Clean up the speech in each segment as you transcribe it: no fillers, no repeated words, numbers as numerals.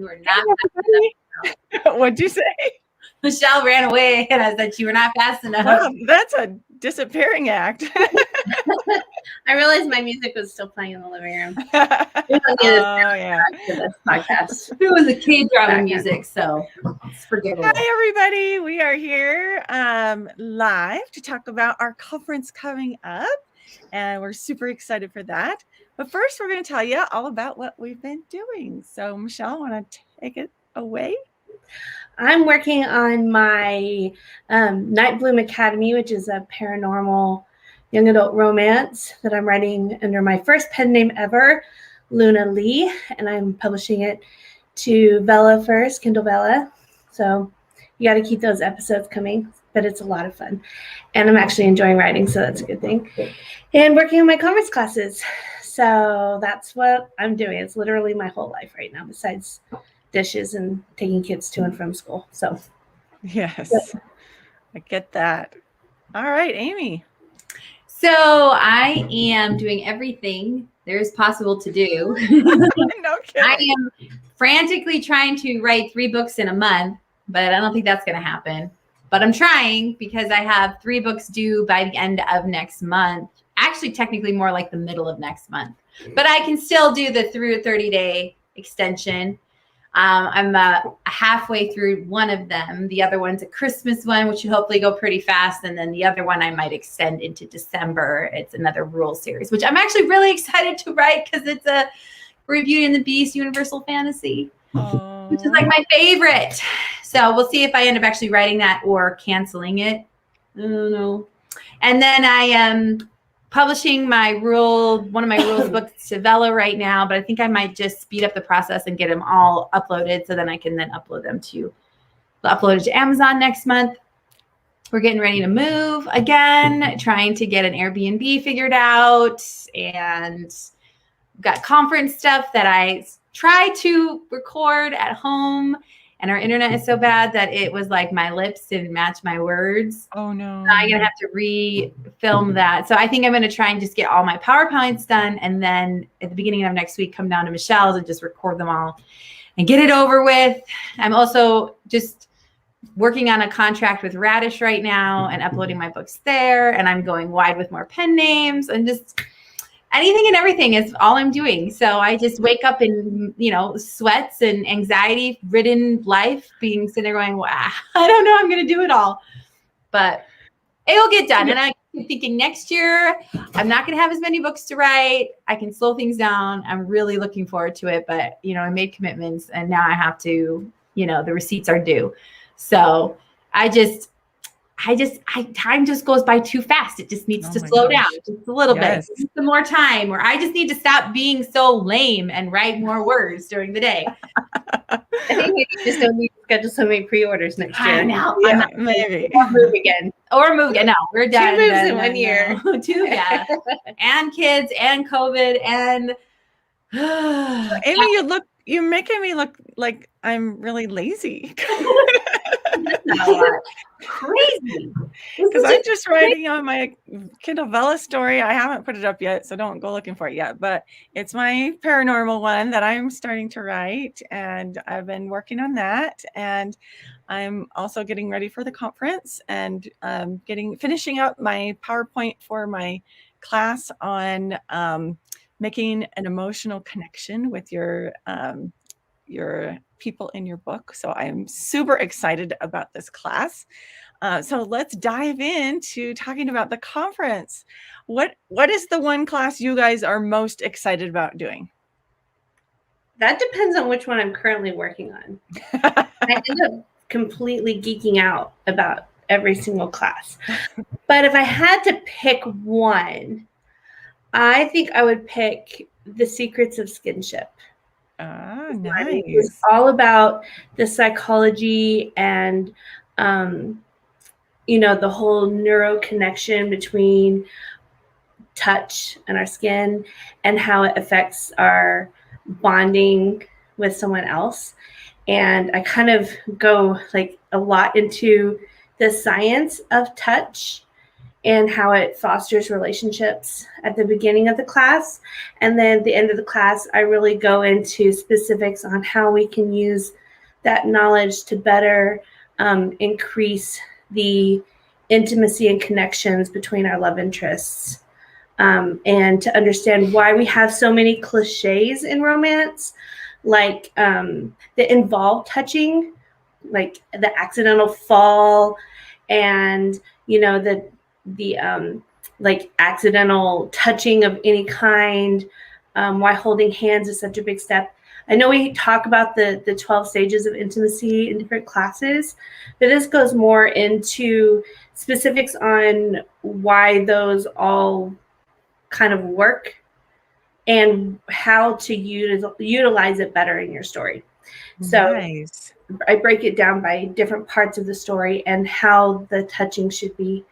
You were not Hey, everybody. What'd you say? Michelle ran away and I said you were not fast enough. Wow, that's a disappearing act. I realized my music was still playing in the living room. Oh, yeah. This podcast. It was a K-drama music, so it's forgivable. Hi, everybody. We are here live to talk about our conference coming up, and we're super excited for that. But first, we're going to tell you all about what we've been doing. So, Michelle, want to take it away? I'm working on my Night Bloom Academy, which is a paranormal young adult romance that I'm writing under my first pen name ever, Luna Lee, and I'm publishing it to Vella first, Kindle Vella. So you got to keep those episodes coming, but it's a lot of fun. And I'm actually enjoying writing, so that's a good thing. And working on my conference classes. So that's what I'm doing. It's literally my whole life right now, besides dishes and taking kids to and from school. So yes, I get that. All right, Amy. So I am doing everything there is possible to do. No kidding. I am frantically trying to write 3 books in a month, but I don't think that's going to happen. But I'm trying because I have 3 books due by the end of next month. Actually, technically more like the middle of next month. But I can still do the 30-day extension. I'm halfway through one of them. The other one's a Christmas one, which should hopefully go pretty fast. And then the other one I might extend into December. It's another rule series, which I'm actually really excited to write because it's a Beauty and the Beast Universal Fantasy, which is like my favorite. So we'll see if I end up actually writing that or canceling it. I don't know. And then I am publishing one of my rules books to Vella right now, but I think I might just speed up the process and get them all uploaded so then I can then upload it to Amazon next month. We're getting ready to move again, trying to get an Airbnb figured out, and got conference stuff that I try to record at home. And our internet is so bad that it was like my lips didn't match my words. Oh, no. So I'm going to have to re-film that. So I think I'm going to try and just get all my PowerPoints done. And then at the beginning of next week, come down to Michelle's and just record them all and get it over with. I'm also just working on a contract with Radish right now and uploading my books there. And I'm going wide with more pen names and just anything and everything is all I'm doing. So I just wake up in, sweats and anxiety-ridden life, being sitting there going, wow, I don't know, I'm going to do it all. But it will get done. And I'm thinking next year, I'm not going to have as many books to write. I can slow things down. I'm really looking forward to it. But, I made commitments and now I have to, the receipts are due. So time just goes by too fast. It just needs to slow down just a little bit. Some more time, or I just need to stop being so lame and write more words during the day. I think we just don't need to schedule so many pre-orders next year. I know. Yeah, maybe. Or move again. No, we're done. 2 moves in 1 year. 2, yeah. And kids and COVID and Amy, you're making me look like I'm really lazy. Crazy. Because I'm just writing on my Kindle Vella story. I haven't put it up yet, so don't go looking for it yet. But it's my paranormal one that I'm starting to write, and I've been working on that. And I'm also getting ready for the conference and finishing up my PowerPoint for my class on making an emotional connection with your people in your book. So I'm super excited about this class. So let's dive into talking about the conference. What is the one class you guys are most excited about doing? That depends on which one I'm currently working on. I end up completely geeking out about every single class. But if I had to pick one, I think I would pick The Secrets of Skinship. Ah, nice. It's all about the psychology and, the whole neuroconnection between touch and our skin and how it affects our bonding with someone else. And I kind of go like a lot into the science of touch and how it fosters relationships at the beginning of the class. And then at the end of the class, I really go into specifics on how we can use that knowledge to better increase the intimacy and connections between our love interests, and to understand why we have so many cliches in romance, like that involve touching, like the accidental fall, and the like accidental touching of any kind, why holding hands is such a big step. I know we talk about the 12 stages of intimacy in different classes, but this goes more into specifics on why those all kind of work and how to utilize it better in your story. So Nice. I break it down by different parts of the story and how the touching should be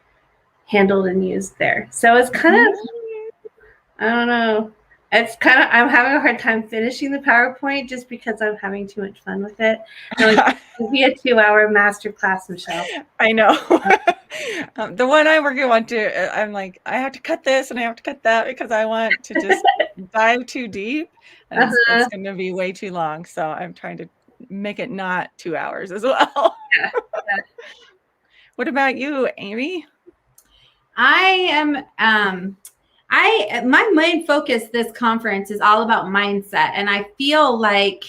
handled and used there. So it's kind of, I don't know. It's kind of, I'm having a hard time finishing the PowerPoint just because I'm having too much fun with it. It'll be a 2-hour masterclass, Michelle. I know. The one I'm working on too, I'm like, I have to cut this and I have to cut that because I want to just dive too deep, and it's going to be way too long. So I'm trying to make it not 2 hours as well. Yeah. What about you, Amy? I am my main focus this conference is all about mindset, and I feel like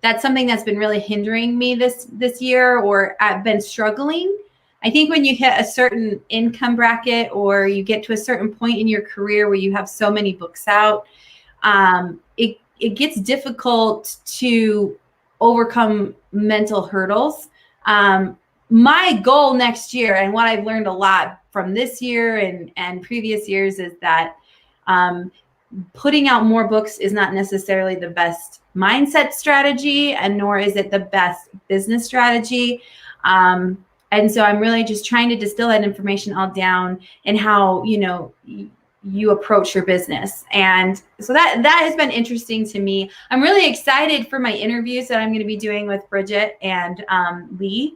that's something that's been really hindering me this year, or I've been struggling. I think when you hit a certain income bracket or you get to a certain point in your career where you have so many books out, it gets difficult to overcome mental hurdles. My goal next year, and what I've learned a lot from this year and previous years, is that putting out more books is not necessarily the best mindset strategy, and nor is it the best business strategy. And so I'm really just trying to distill that information all down and how, you approach your business. And so that has been interesting to me. I'm really excited for my interviews that I'm going to be doing with Bridget and Lee.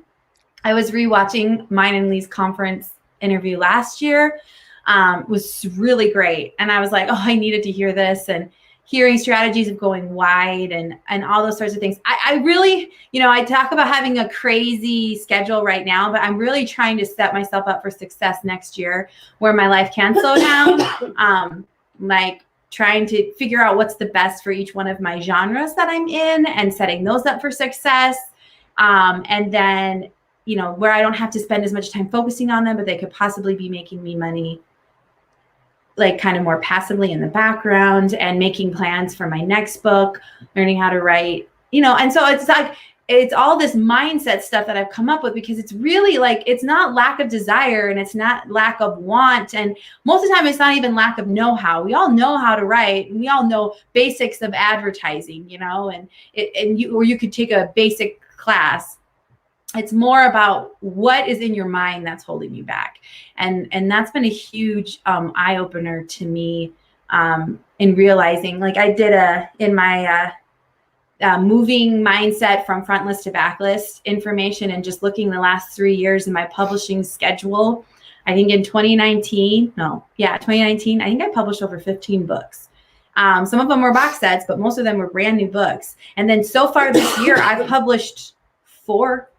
I was rewatching mine and Lee's conference interview last year. Was really great. And I was like, oh, I needed to hear this, and hearing strategies of going wide and all those sorts of things. I really, I talk about having a crazy schedule right now, but I'm really trying to set myself up for success next year where my life can slow down. Like trying to figure out what's the best for each one of my genres that I'm in and setting those up for success. And then, where I don't have to spend as much time focusing on them, but they could possibly be making me money, like kind of more passively in the background, and making plans for my next book, learning how to write, and so it's like, it's all this mindset stuff that I've come up with, because it's really like, it's not lack of desire and it's not lack of want. And most of the time it's not even lack of know-how. We all know how to write, and we all know basics of advertising, you could take a basic class. It's more about what is in your mind that's holding you back. And that's been a huge eye opener to me in realizing, like I did in my moving mindset from frontlist to backlist information, and just looking the last 3 years in my publishing schedule. I think in 2019, I think I published over 15 books. Some of them were box sets, but most of them were brand new books. And then so far this year, I've published 4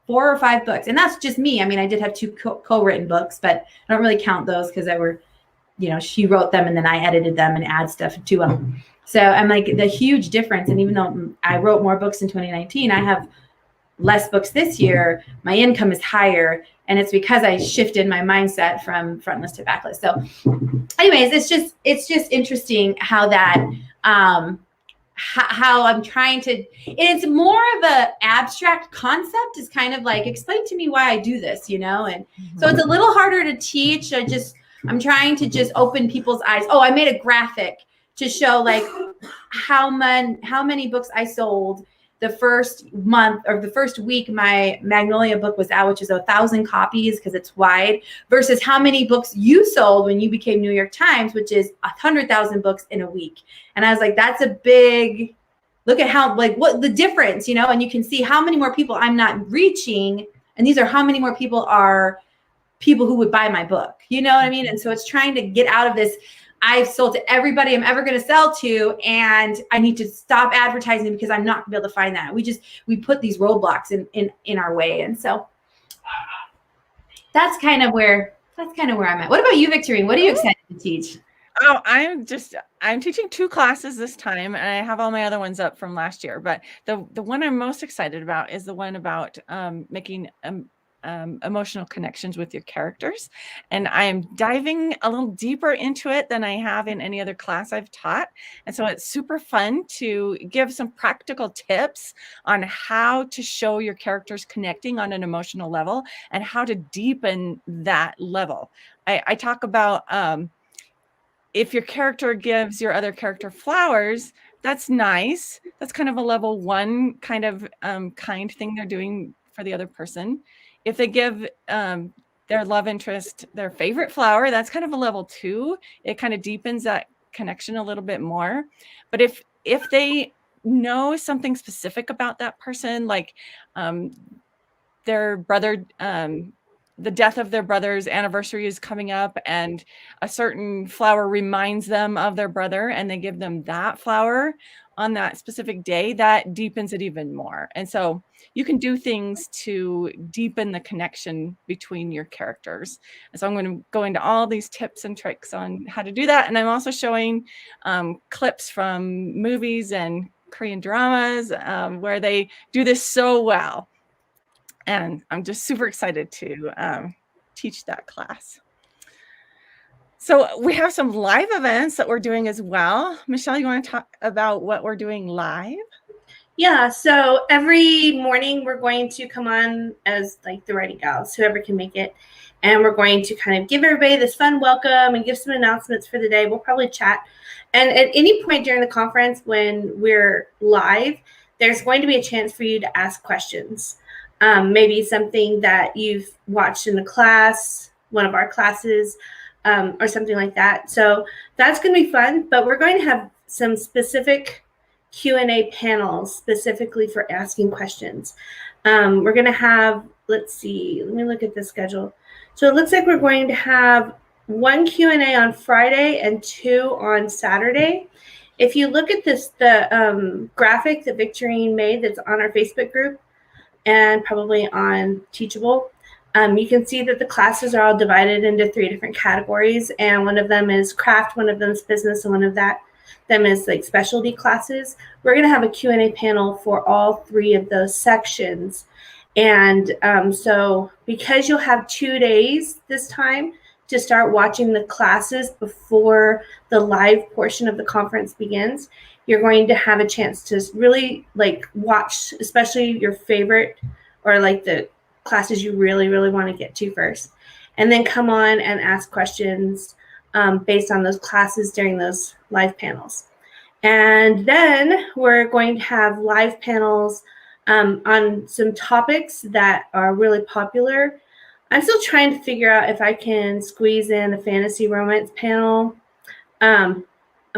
or 5 books. And that's just me. I mean, I did have 2 co-written books, but I don't really count those because she wrote them and then I edited them and add stuff to them. So I'm like, the huge difference. And even though I wrote more books in 2019, I have less books this year. My income is higher. And it's because I shifted my mindset from frontlist to backlist. So anyways, it's just interesting how that, how I'm trying to, it's more of a abstract concept, is kind of like, explain to me why I do this, and so it's a little harder to teach. I'm trying to just open people's eyes. Oh, I made a graphic to show like how many books I sold the first month or the first week my Magnolia book was out, which is 1,000 copies because it's wide, versus how many books you sold when you became New York Times, which is 100,000 books in a week. And I was like, that's a big look at how, like, what the difference, and you can see how many more people I'm not reaching. And these are how many more people are people who would buy my book. You know what I mean? And so it's trying to get out of this. I've sold to everybody I'm ever going to sell to, and I need to stop advertising because I'm not going to be able to find that. We put these roadblocks in our way. And so that's kind of where I'm at. What about you, Victorine? What are you excited to teach? Oh, I'm teaching 2 classes this time, and I have all my other ones up from last year. But the one I'm most excited about is the one about making emotional connections with your characters. And I am diving a little deeper into it than I have in any other class I've taught. And so it's super fun to give some practical tips on how to show your characters connecting on an emotional level and how to deepen that level. I talk about if your character gives your other character flowers, that's nice. That's kind of a level 1 kind of kind thing they're doing for the other person. If they give their love interest their favorite flower, that's kind of a level 2. It kind of deepens that connection a little bit more. But if they know something specific about that person, like their brother, the death of their brother's anniversary is coming up, and a certain flower reminds them of their brother, and they give them that flower on that specific day, that deepens it even more. And so you can do things to deepen the connection between your characters. And so I'm going to go into all these tips and tricks on how to do that. And I'm also showing clips from movies and Korean dramas where they do this so well. And I'm just super excited to teach that class. So we have some live events that we're doing as well. Michelle, you want to talk about what we're doing live? Yeah, so every morning we're going to come on as like the Writing Gals, whoever can make it. And we're going to kind of give everybody this fun welcome and give some announcements for the day. We'll probably chat. And at any point during the conference when we're live, there's going to be a chance for you to ask questions. Maybe something that you've watched in the class, one of our classes, or something like that. So that's going to be fun, but we're going to have some specific Q&A panels specifically for asking questions. We're going to have, let's see, let me look at the schedule. So it looks like we're going to have 1 Q&A on Friday and 2 on Saturday. If you look at this, the graphic that Victorine made that's on our Facebook group and probably on Teachable, you can see that the classes are all divided into 3 different categories, and one of them is craft, one of them is business, and one of them is like specialty classes. We're going to have a Q&A panel for all 3 of those sections. And so because you'll have 2 days this time to start watching the classes before the live portion of the conference begins, you're going to have a chance to really like watch, especially your favorite or like the classes you really, really want to get to first, and then come on and ask questions based on those classes during those live panels. And then we're going to have live panels on some topics that are really popular. I'm still trying to figure out if I can squeeze in a fantasy romance panel. I'm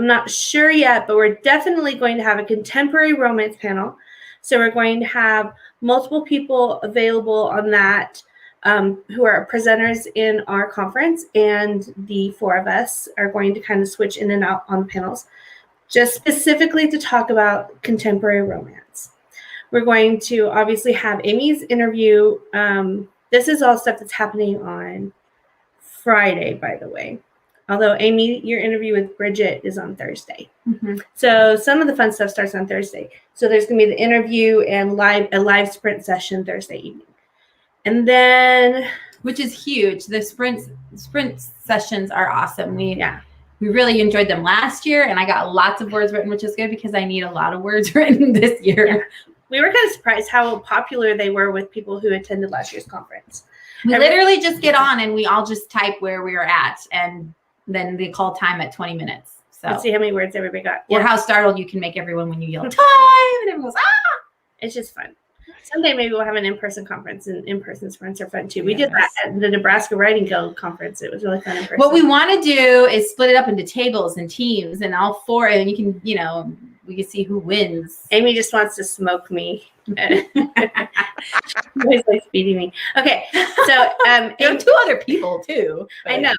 not sure yet, but we're definitely going to have a contemporary romance panel. So we're going to have multiple people available on that who are presenters in our conference, and the 4 of us are going to kind of switch in and out on the panels, just specifically to talk about contemporary romance. We're going to obviously have Amy's interview. This is all stuff that's happening on Friday, by the way. Although, Amy, your interview with Bridget is on Thursday. Mm-hmm. So some of the fun stuff starts on Thursday. So there's going to be the interview and a live sprint session Thursday evening. And then... Which is huge. The sprint sessions are awesome. We really enjoyed them last year, and I got lots of words written, which is good because I need a lot of words written this year. Yeah. We were kind of surprised how popular they were with people who attended last year's conference. We literally just get on and we all just type where we are at, and then they call time at 20 minutes. So let's see how many words everybody got. Or how startled you can make everyone when you yell time, and everyone goes, ah! It's just fun. Someday maybe we'll have an in-person conference, and in-person sprints are fun too. We did that at the Nebraska Writing Guild conference. It was really fun in person. What we want to do is split it up into tables and teams, and all 4, and you can, we can see who wins. Amy just wants to smoke me. Always likes beating me. Okay, so There are two other people too. I know.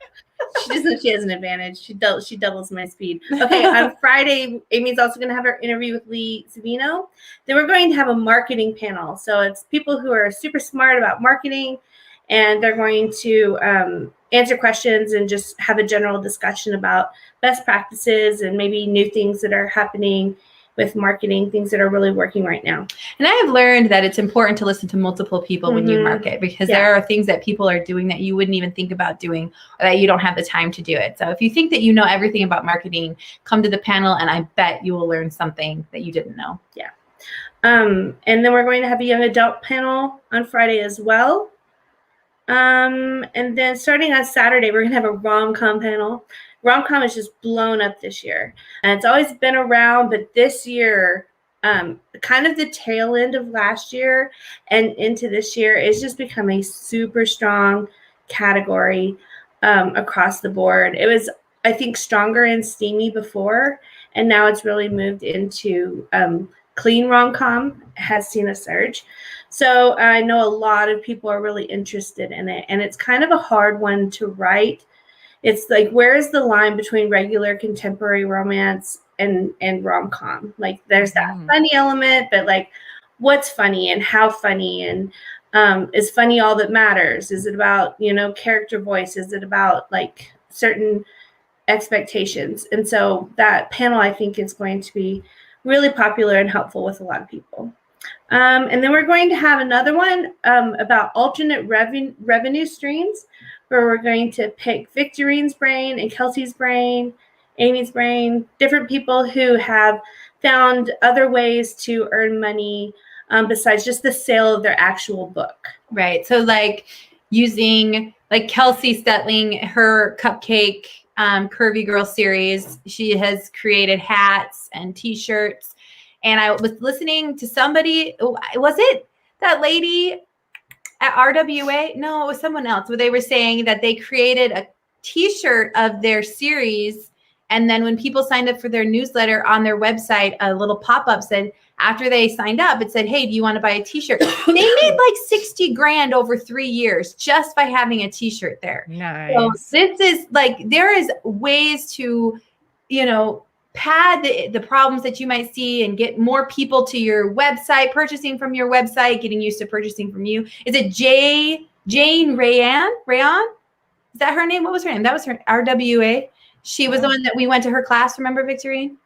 She just knows she has an advantage. She doubles my speed. Okay, on Friday, Amy's also going to have her interview with Lee Savino. Then we're going to have a marketing panel. So it's people who are super smart about marketing, and they're going to answer questions and just have a general discussion about best practices and maybe new things that are happening with marketing, things that are really working right now. And I have learned that it's important to listen to multiple people when you market, because there are things that people are doing that you wouldn't even think about doing, or that you don't have the time to do it. So if you think that you know everything about marketing, come to the panel and I bet you will learn something that you didn't know. Yeah. And then we're going to have a young adult panel on Friday as well. And then starting on Saturday, we're going to have a rom-com panel. Rom-com has just blown up this year. And it's always been around, but this year, kind of the tail end of last year and into this year, is just become a super strong category across the board. It was, I think, stronger and steamy before, and now it's really moved into clean rom-com has seen a surge. So I know a lot of people are really interested in it, and it's kind of a hard one to write. It's like, where is the line between regular contemporary romance and rom-com? Like, there's that funny element, but like, what's funny and how funny, and is funny all that matters? Is it about, character voice? Is it about like certain expectations? And so that panel, I think, is going to be really popular and helpful with a lot of people. And then we're going to have another one about alternate revenue streams, where we're going to pick Victorine's brain and Kelsey's brain, Amy's brain, different people who have found other ways to earn money besides just the sale of their actual book. Right. So like using like Kelsey Stetling, her cupcake Curvy Girl series, she has created hats and t-shirts. And I was listening to somebody, was it that lady at RWA? No, it was someone else, where they were saying that they created a t-shirt of their series. And then when people signed up for their newsletter on their website, a little pop-up said, after they signed up, it said, hey, do you want to buy a t-shirt? They made like 60 grand over 3 years just by having a t-shirt there. Nice. So this is like, there is ways to, pad the problems that you might see and get more people to your website, purchasing from your website, getting used to purchasing from you. Is it Jane Rayan? Is that her name? What was her name? That was her RWA. She was the one that we went to her class. Remember, Victorine?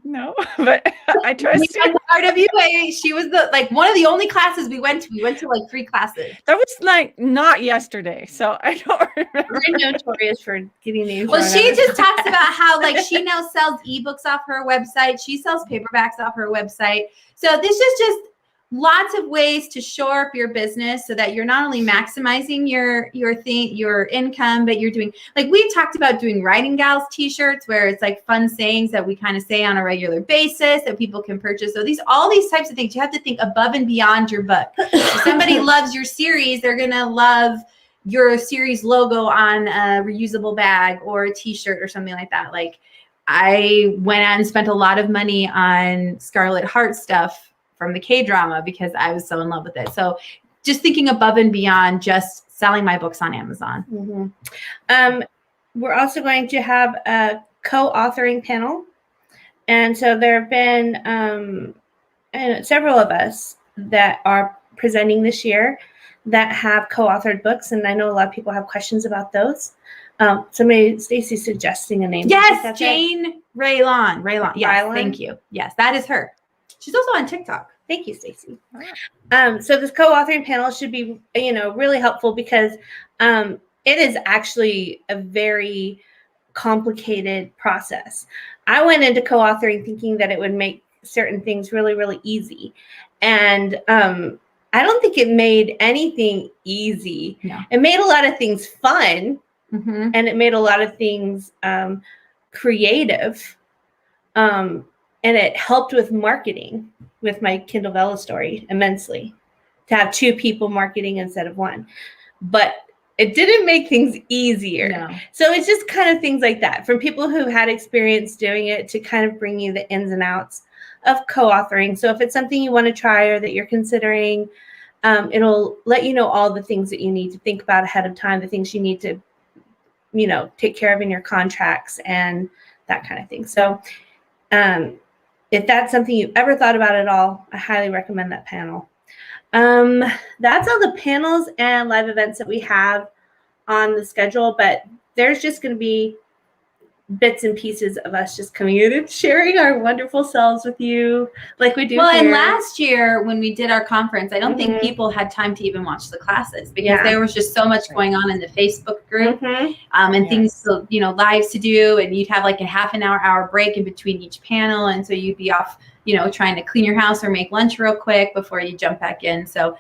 No, but I trust you. RWA. She was one of the only classes we went to. We went to like 3 classes. That was like not yesterday, so I don't remember. We're notorious for getting names. Well, she just talks about how like she now sells ebooks off her website. She sells paperbacks off her website. So this is just lots of ways to shore up your business so that you're not only maximizing your income, but you're doing, like we've talked about doing Writing Gals t-shirts, where it's like fun sayings that we kind of say on a regular basis that people can purchase. So all these types of things, you have to think above and beyond your book. If somebody loves your series, they're going to love your series logo on a reusable bag or a t-shirt or something like that. Like I went out and spent a lot of money on Scarlet Heart stuff from the K-drama because I was so in love with it. So just thinking above and beyond just selling my books on Amazon. Mm-hmm. We're also going to have a co-authoring panel. And so there have been several of us that are presenting this year that have co-authored books. And I know a lot of people have questions about those. Stacy's suggesting a name. Yes, Jane Raylon. Yes, Rylan? Thank you. Yes, that is her. She's also on TikTok. Thank you, Stacy. So this co-authoring panel should be, really helpful because it is actually a very complicated process. I went into co-authoring thinking that it would make certain things really, really easy. And I don't think it made anything easy. No. It made a lot of things fun, Mm-hmm. and it made a lot of things creative. And it helped with marketing with my Kindle Vella story immensely to have 2 people marketing instead of 1. But it didn't make things easier. No. So it's just kind of things like that from people who had experience doing it to kind of bring you the ins and outs of co-authoring. So if it's something you want to try or that you're considering, it'll let you know all the things that you need to think about ahead of time, the things you need to, take care of in your contracts and that kind of thing. So if that's something you've ever thought about at all, I highly recommend that panel. That's all the panels and live events that we have on the schedule, but there's just going to be bits and pieces of us just coming in and sharing our wonderful selves with you like we do Well, here. and last year when we did our conference, I don't think people had time to even watch the classes because there was just so much going on in the Facebook group and things, lives to do. And you'd have like a half an hour break in between each panel. And so you'd be off, trying to clean your house or make lunch real quick before you jump back in. So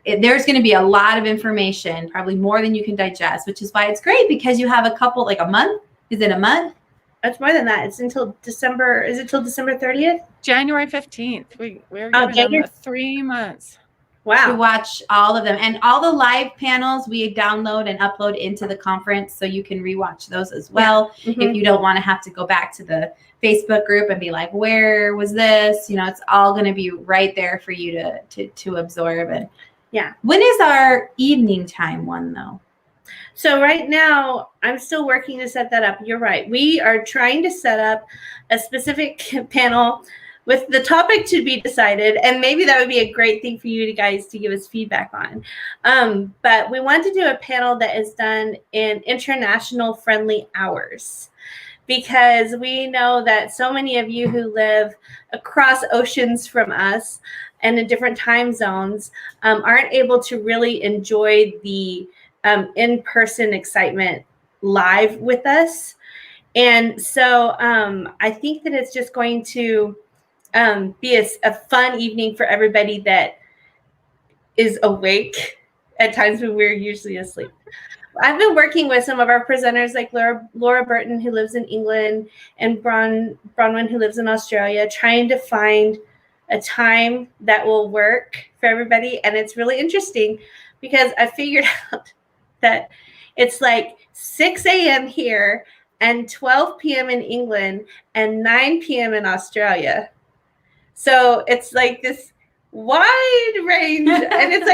there's going to be a lot of information, probably more than you can digest, which is why it's great because you have a couple, like a month. Is it a month? It's more than that. It's until December. Is it till December 30th? January 15th. We're giving them 3 months. Wow. To watch all of them. And all the live panels we download and upload into the conference so you can rewatch those as well. If you don't want to have to go back to the Facebook group and be like, where was this? It's all going to be right there for you to absorb. And when is our evening time one though? So right now, I'm still working to set that up. You're right. We are trying to set up a specific panel with the topic to be decided, and maybe that would be a great thing for you guys to give us feedback on. But we want to do a panel that is done in international friendly hours, because we know that so many of you who live across oceans from us and in different time zones aren't able to really enjoy the in-person excitement live with us. And so I think that it's just going to be a fun evening for everybody that is awake at times when we're usually asleep. I've been working with some of our presenters like Laura Burton, who lives in England, and Bronwyn, who lives in Australia, trying to find a time that will work for everybody. And it's really interesting because I figured out that it's like 6 a.m. here and 12 p.m. in England and 9 p.m. in Australia. So it's like this wide range, and it's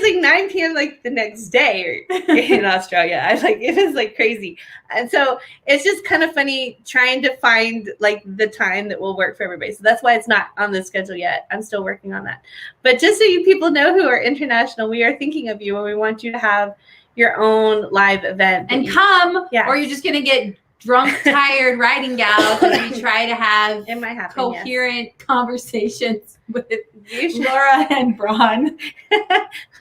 like 9 p.m. like the next day in Australia. It is like crazy. And so it's just kind of funny trying to find like the time that will work for everybody. So that's why it's not on the schedule yet. I'm still working on that. But just so you people know who are international, we are thinking of you and we want you to have your own live event. And come, or you're just going to get drunk, tired writing gals as we try to have coherent conversations with Laura and Braun.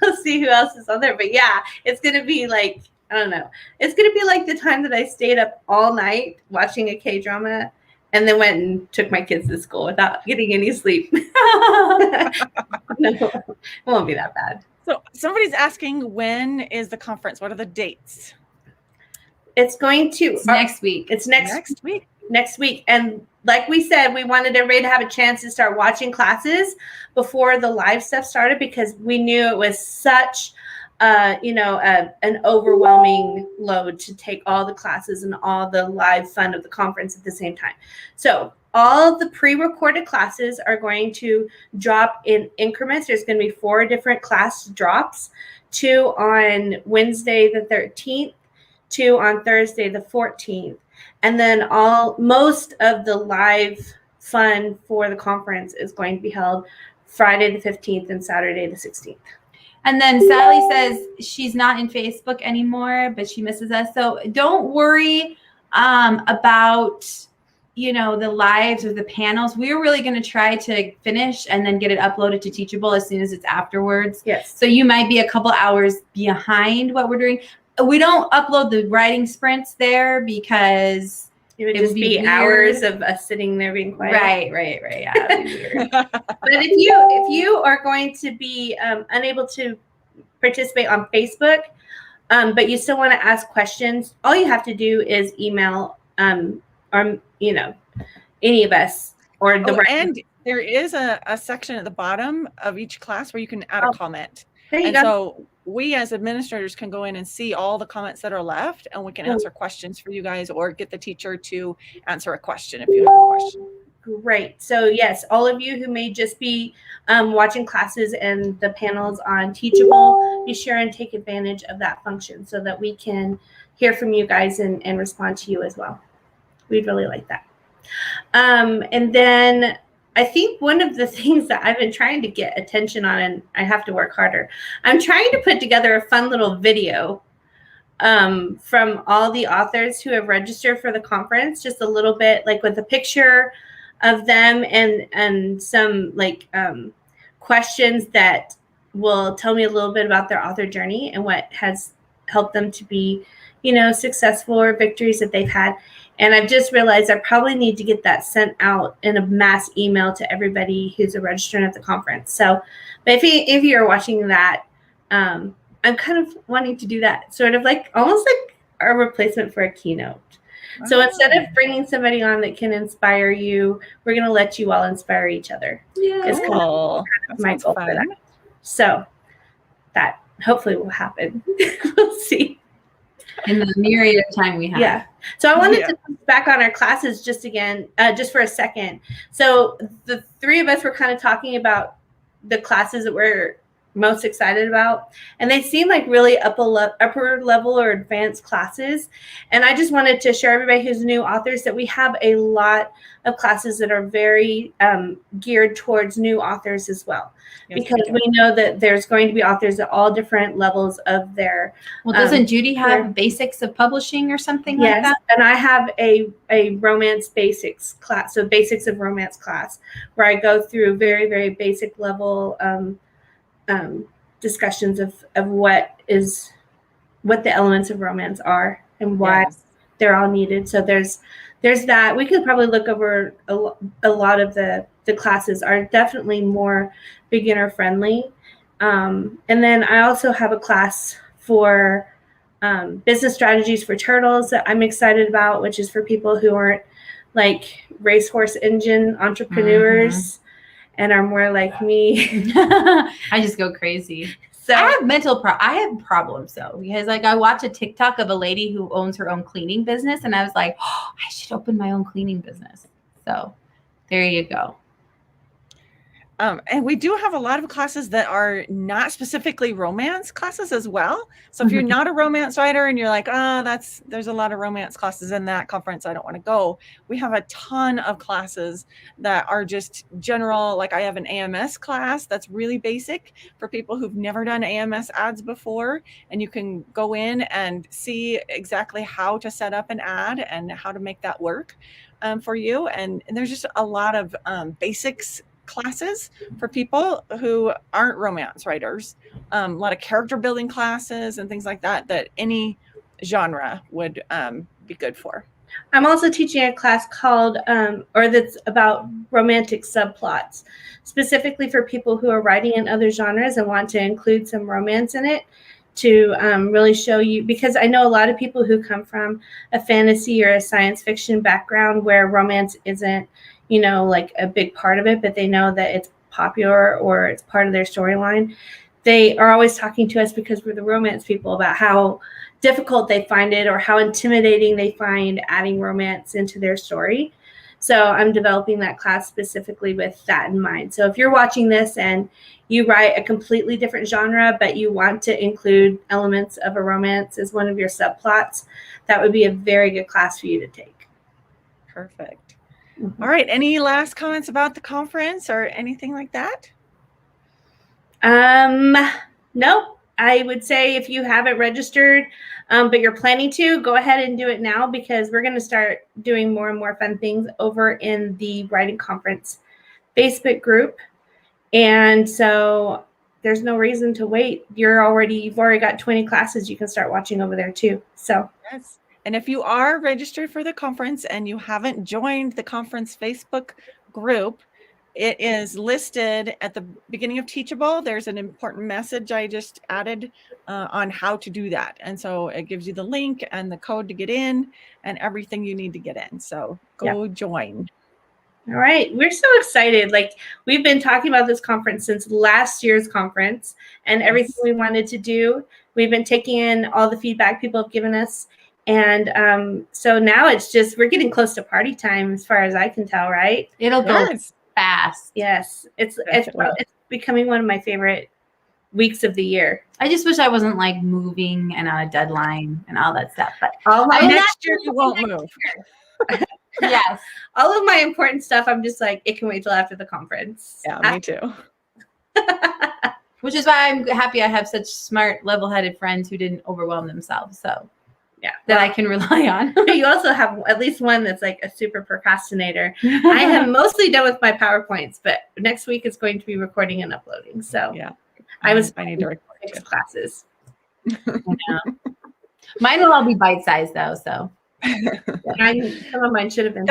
We'll see who else is on there. But yeah, it's going to be like, I don't know. It's going to be like the time that I stayed up all night watching a K-drama and then went and took my kids to school without getting any sleep. No, it won't be that bad. So somebody's asking, when is the conference? What are the dates? It's going to next week. It's next week. Next week. And like we said, we wanted everybody to have a chance to start watching classes before the live stuff started, because we knew it was such an overwhelming load to take all the classes and all the live fun of the conference at the same time. So all the pre-recorded classes are going to drop in increments. There's going to be 4 different class drops, 2 on Wednesday the 13th, 2 on Thursday the 14th. And then most of the live fun for the conference is going to be held Friday the 15th and Saturday the 16th. And then Sally says she's not in Facebook anymore, but she misses us. So don't worry about, the lives or the panels. We're really going to try to finish and then get it uploaded to Teachable as soon as it's afterwards. Yes. So you might be a couple hours behind what we're doing. We don't upload the writing sprints there because it would just be hours of us sitting there being quiet. Right. Yeah, it'd be weird. But if you are going to be unable to participate on Facebook, but you still want to ask questions, all you have to do is email or any of us or the and there is a section at the bottom of each class where you can add a comment. There you go. So we as administrators can go in and see all the comments that are left, and we can answer questions for you guys or get the teacher to answer a question if you have a question. Great. So yes, all of you who may just be watching classes and the panels on Teachable, be sure and take advantage of that function so that we can hear from you guys and respond to you as well. We'd really like that. And then I think one of the things that I've been trying to get attention on, and I have to work harder, I'm trying to put together a fun little video from all the authors who have registered for the conference, just a little bit like with a picture of them and some like questions that will tell me a little bit about their author journey and what has helped them to be, you know, successful or victories that they've had. And I've just realized I probably need to get that sent out in a mass email to everybody who's a registrant at the conference. So, but if you're watching that, I'm kind of wanting to do that, sort of like almost like a replacement for a keynote. So instead of bringing somebody on that can inspire you, we're going to let you all inspire each other. Yeah. It's kind of my goal for that. So that hopefully will happen. We'll see. In the myriad of time we have. Yeah. So I wanted to look back on our classes just for a second. So the three of us were kind of talking about the classes that we're most excited about, and they seem like really upper level or advanced classes. And I just wanted to share everybody who's new authors that we have a lot of classes that are very geared towards new authors as well. Yes, because we know that there's going to be authors at all different levels of their doesn't Judy have basics of publishing or something like that? And I have a romance basics class, so basics of romance class, where I go through very, very basic level discussions of what the elements of romance are and why they're all needed. So there's that. We could probably look over a lot of the classes are definitely more beginner friendly. And then I also have a class for business strategies for turtles that I'm excited about, which is for people who aren't like racehorse engine entrepreneurs and are more like me. I just go crazy. So I have I have problems though, because like I watch a TikTok of a lady who owns her own cleaning business, and I was like, oh, I should open my own cleaning business. So there you go. And we do have a lot of classes that are not specifically romance classes as well. So if you're not a romance writer and you're like, there's a lot of romance classes in that conference, I don't want to go. We have a ton of classes that are just general. Like I have an AMS class that's really basic for people who've never done AMS ads before. And you can go in and see exactly how to set up an ad and how to make that work for you. And there's just a lot of basics classes for people who aren't romance writers, a lot of character building classes and things like that any genre would be good for. I'm also teaching a class called that's about romantic subplots, specifically for people who are writing in other genres and want to include some romance in it, to really show you, because I know a lot of people who come from a fantasy or a science fiction background where romance isn't, like a big part of it, but they know that it's popular or it's part of their storyline. They are always talking to us, because we're the romance people, about how difficult they find it or how intimidating they find adding romance into their story. So I'm developing that class specifically with that in mind. So if you're watching this and you write a completely different genre, but you want to include elements of a romance as one of your subplots, that would be a very good class for you to take. Perfect. All right. Any last comments about the conference or anything like that? No, I would say if you haven't registered, but you're planning to, go ahead and do it now, because we're going to start doing more and more fun things over in the Writing Conference Facebook group. And so there's no reason to wait. You've already got 20 classes you can start watching over there too. So yes. And if you are registered for the conference and you haven't joined the conference Facebook group, it is listed at the beginning of Teachable. There's an important message I just added on how to do that. And so it gives you the link and the code to get in and everything you need to get in. So go join. All right. We're so excited. Like, we've been talking about this conference since last year's conference and everything we wanted to do. We've been taking in all the feedback people have given us. And so now it's just, we're getting close to party time as far as I can tell, right? It'll go Yes. fast. Yes. It's Yes, it will. it's becoming one of my favorite weeks of the year. I just wish I wasn't like moving and on a deadline and all that stuff. But All my, I mean, Next year you won't move. yes, all of my important stuff, I'm just like, it can wait till after the conference. Yeah, me too. which is why I'm happy I have such smart, level-headed friends who didn't overwhelm themselves. So Yeah. that I can rely on. You also have at least one that's like a super procrastinator. I am mostly done with my PowerPoints, but next week is going to be recording and uploading. So Yeah. I need to record 6 too. classes. Mine will all be bite-sized though. So Some of mine should have been.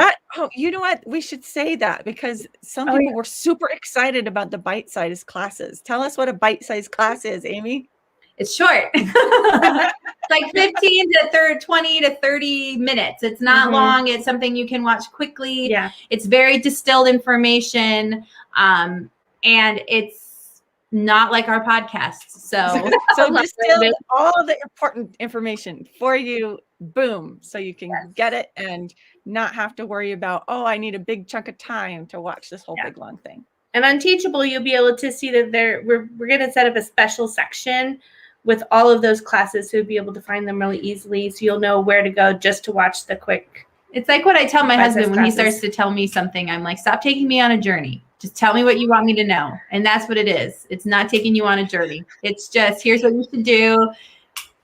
You know what? We should say that because some Oh, people were super excited about the bite-sized classes. Tell us what a bite-sized class is, Amy. it's short. It's like 15 to 20 to 30 minutes. It's not Mhm. long. It's something you can watch quickly. Yeah. It's very distilled information. And it's not like our podcasts. So So love distill it. all the important information for you, boom, so you can get it and not have to worry about, oh, I need a big chunk of time to watch this whole Yeah. big long thing. And on Teachable, you'll be able to see that we're going to set up a special section with all of those classes, so you'll be able to find them really easily. So you'll know where to go just to watch the quick. it's like what I tell my Bite-sized husband when he classes. starts to tell me something. I'm like, stop taking me on a journey. Just tell me what you want me to know. And that's what it is. It's not taking you on a journey. It's just, here's what you should do.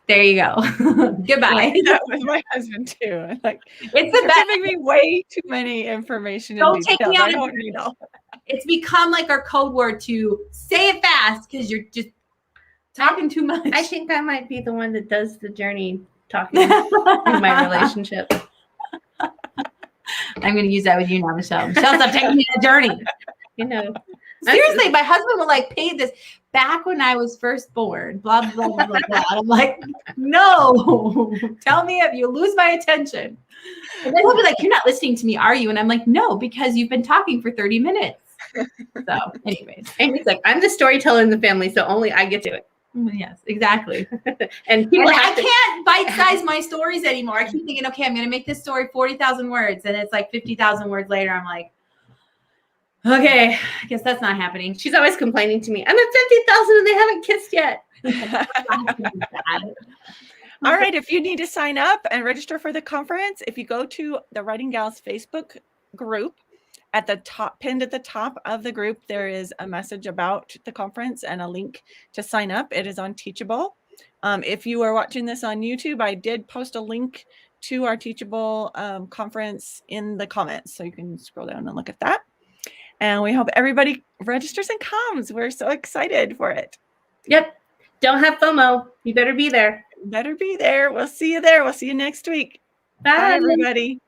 There you go. Goodbye. That was my husband too. Like, It's the you're best. giving me way too many information. Don't and take me details. on I a don't need all. It's become like our code word to say it fast because you're just talking too much. I think I might be the one that does the journey talking in my relationship. I'm going to use that with you now, Michelle. Michelle, stop taking me on a journey. You know, Seriously, my husband will like pay this back when I was first born, blah, blah, blah, blah, blah. I'm like, no, tell me if you lose my attention. And then he'll be like, you're not listening to me, are you? And I'm like, no, because you've been talking for 30 minutes. So anyways, and he's like, I'm the storyteller in the family, so only I get to it. yes, exactly. And people And I have to, can't bite-size my stories anymore. I keep thinking, okay, I'm going to make this story 40,000 words. And it's like 50,000 words later. I'm like, okay, I guess that's not happening. she's always complaining to me. I'm at 50,000 and they haven't kissed yet. All right. If you need to sign up and register for the conference, if you go to the Writing Gals Facebook group, at the top, pinned at the top of the group, there is a message about the conference and a link to sign up. It is on Teachable. If you are watching this on YouTube, I did post a link to our Teachable conference in the comments, so you can scroll down and look at that. And we hope everybody registers and comes. We're so excited for it. Yep. Don't have FOMO. You better be there. Better be there. We'll see you there. We'll see you next week. Bye, everybody.